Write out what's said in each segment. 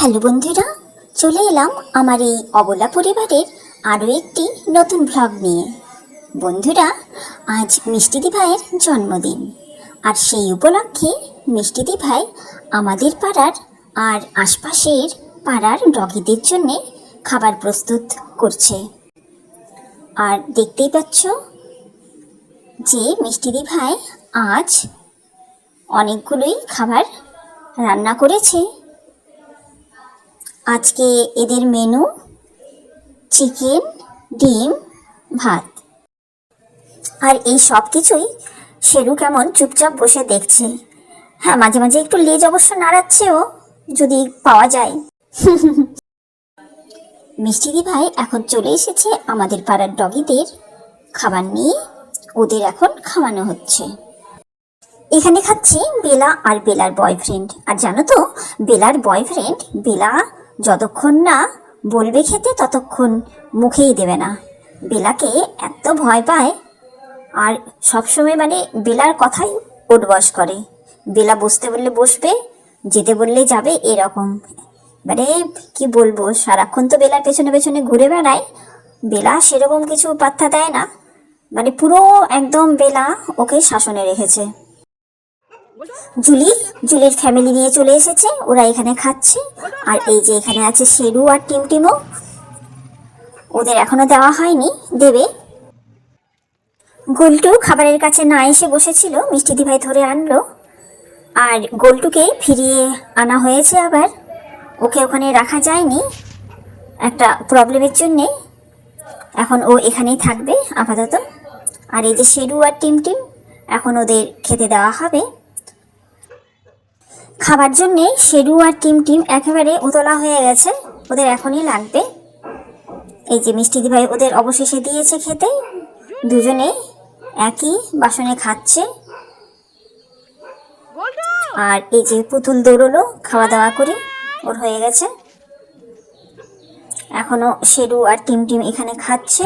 Hello বন্ধুরা, চলে এলাম আমার এই অবলা পরিবারের আরও একটি নতুন ভ্লগ নিয়ে। বন্ধুরা, আজ মিষ্টিদি ভাইয়ের জন্মদিন, আর সেই উপলক্ষে মিষ্টিদি ভাই আমাদের পাড়ার আর আশপাশের পাড়ার ডগিদের জন্যে খাবার প্রস্তুত করছে। আর দেখতেই পাচ্ছ যে মিষ্টিদি ভাই আজ অনেকগুলোই খাবার রান্না করেছে। আজকে এদের মেনু চিকেন, ডিম, ভাত। আর এই সব কিছুই শেরু কেমন চুপচাপ বসে দেখছে। হ্যাঁ, মাঝে মাঝে একটু লেজ অবশ্য নাড়াচ্ছেও, যদি পাওয়া যায়। মিষ্টিদি ভাই এখন চলে এসেছে আমাদের পাড়ার ডগিদের খাবার নিয়ে, ওদের এখন খাওয়ানো হচ্ছে। এখানে খাচ্ছে বেলা আর বেলার বয়ফ্রেন্ড। আর জানো তো, বেলার বয়ফ্রেন্ড বেলা যতক্ষণ না বলবে খেতে ততক্ষণ মুখেই দেবে না। বেলাকে এত ভয় পায়, আর সবসময় বেলার কথাই ওঠবস করে। বেলা বসতে বললে বসবে, যেতে বললে যাবে, এরকম। কি বলবো, সারাক্ষণ তো বেলার পেছনে পেছনে ঘুরে বেড়ায়। বেলা সেরকম কিছু পাত্তা দেয় না, পুরো একদম বেলা ওকে শাসনে রেখেছে। জুলির ফ্যামিলি নিয়ে চলে এসেছে, ওরা এখানে খাচ্ছে। আর এই যে এখানে আছে শেরু আর টিমটিমও, ওদের এখনো দেওয়া হয়নি, দেবে। গোল্টু খাবারের কাছে না এসে বসেছিল, মিষ্টিদি ভাই ধরে আনলো। আর গোল্টুকে ফিরিয়ে আনা হয়েছে আবার, ওকে ওখানে রাখা যায়নি একটা প্রবলেমের জন্যে। এখন ও এখানেই থাকবে আপাতত। আর এই যে শেরু আর টিমটিম, এখন ওদের খেতে দেওয়া হবে। খাবার জন্যে শেরু আর টিমটিম একেবারে উতলা হয়ে গেছে, ওদের এখনই লাগবে। এই যে মিষ্টিদি ভাই ওদের অবশেষে দিয়েছে খেতে, দুজনে একই বাসনে খাচ্ছে। আর এই যে পুতুল দৌড়লো খাওয়া দাওয়া করে, ওর হয়ে গেছে। এখনো শেরু আর টিমটিম এখানে খাচ্ছে।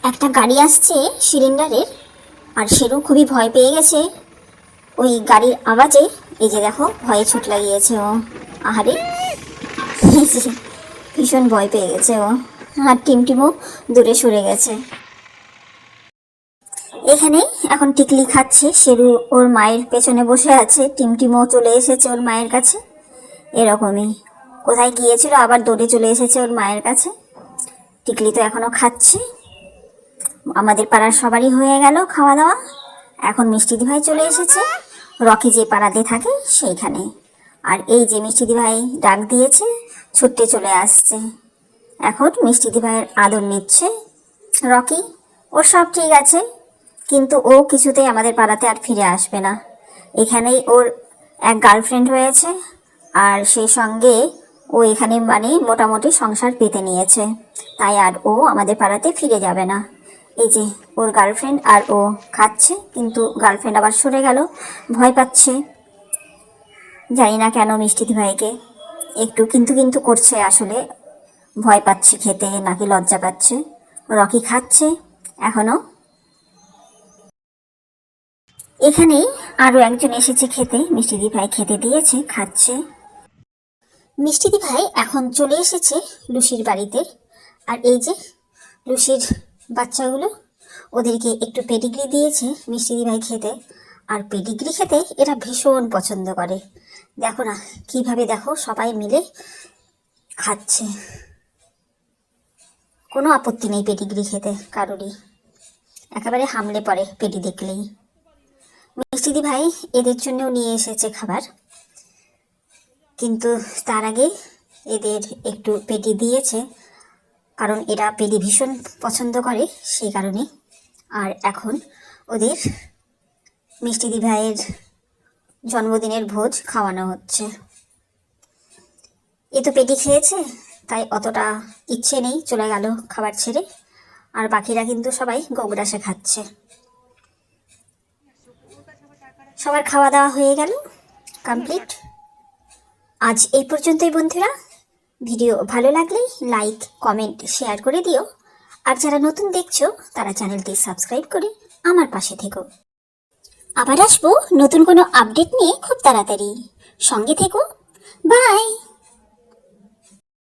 একটা গাড়ি আসছে সিলিন্ডারের, আর শেরু খুবই ভয় পেয়ে গেছে ওই গাড়ির আওয়াজে। এই যে দেখো, ভয়ে ছুট লাগিয়েছে ও। আহারে, ভীষণ ভয় পেয়ে গেছে ও। আর টিমটিমও দূরে সরে গেছে। এখানে এখন টিকলি খাচ্ছে, শেরু ওর মায়ের পেছনে বসে আছে, টিমটিমও চলে এসেছে ওর মায়ের কাছে। এরকমই, কোথায় গিয়েছিল আবার দৌড়ে চলে এসেছে ওর মায়ের কাছে। টিকলি তো এখনো খাচ্ছে। আমাদের পাড়ার সবারই হয়ে গেল খাওয়া দাওয়া। এখন মিষ্টিদি ভাই চলে এসেছে, রকি যে পাড়াতে থাকে সেইখানে। আর এই যে মিষ্টিদি ভাই ডাক দিয়েছে, ছুটতে চলে আসছে। এখন মিষ্টিদি ভাইয়ের আদর নিচ্ছে রকি। ওর সব ঠিক আছে, কিন্তু ও কিছুতেই আমাদের পাড়াতে আর ফিরে আসবে না। এখানেই ওর এক গার্লফ্রেন্ড হয়েছে, আর সেই সঙ্গে ও এখানে মোটামুটি সংসার পেতে নিয়েছে, তাই আর ও আমাদের পাড়াতে ফিরে যাবে না। এই যে ওর গার্লফ্রেন্ড আর ও খাচ্ছে, কিন্তু গার্লফ্রেন্ড আবার সরে গেল, ভয় পাচ্ছে। জানি না কেন মিষ্টিদি ভাইকে একটু কিন্তু কিন্তু করছে, আসলে ভয় পাচ্ছে খেতে নাকি লজ্জা পাচ্ছে। রকি খাচ্ছে এখনো। এখানে আরো একজন এসেছে খেতে, মিষ্টিদি ভাই খেতে দিয়েছে, খাচ্ছে। মিষ্টিদি ভাই এখন চলে এসেছে লুসির বাড়িতে। আর এই যে লুসির বাচ্চাগুলো, ওদেরকে একটু পেডিগ্রি দিয়েছে মিষ্টিদি ভাই খেতে। আর পেডিগ্রি খেতে এরা ভীষণ পছন্দ করে। দেখো না কিভাবে, দেখো সবাই মিলে খাচ্ছে, কোনো আপত্তি নেই পেডিগ্রি খেতে কারোরই, একেবারে হামলে পড়ে পেটি দেখলেই। মিষ্টিদি ভাই এদের জন্যও নিয়ে এসেছে খাবার, কিন্তু তার আগে এদের একটু পেটি দিয়েছে, কারণ এরা পেটি ভীষণ পছন্দ করে সেই কারণে। আর এখন ওদের মিষ্টিদি ভাইয়ের জন্মদিনের ভোজ খাওয়ানো হচ্ছে। এ তো পেটি খেয়েছে, তাই অতটা ইচ্ছে নেই, চলে গেল খাবার ছেড়ে। আর বাকিরা কিন্তু সবাই গোগ্রাসে খাচ্ছে। সবার খাওয়া দাওয়া হয়ে গেল, কমপ্লিট। আজ এই পর্যন্তই বন্ধুরা। ভিডিও ভালো লাগলে লাইক, কমেন্ট, শেয়ার করে দিও। আর যারা নতুন দেখছো তারা চ্যানেলটি সাবস্ক্রাইব করে আমার পাশে থেকো। আবার আসবো নতুন কোনো আপডেট নিয়ে খুব তাড়াতাড়ি, সঙ্গে থেকো। বাই।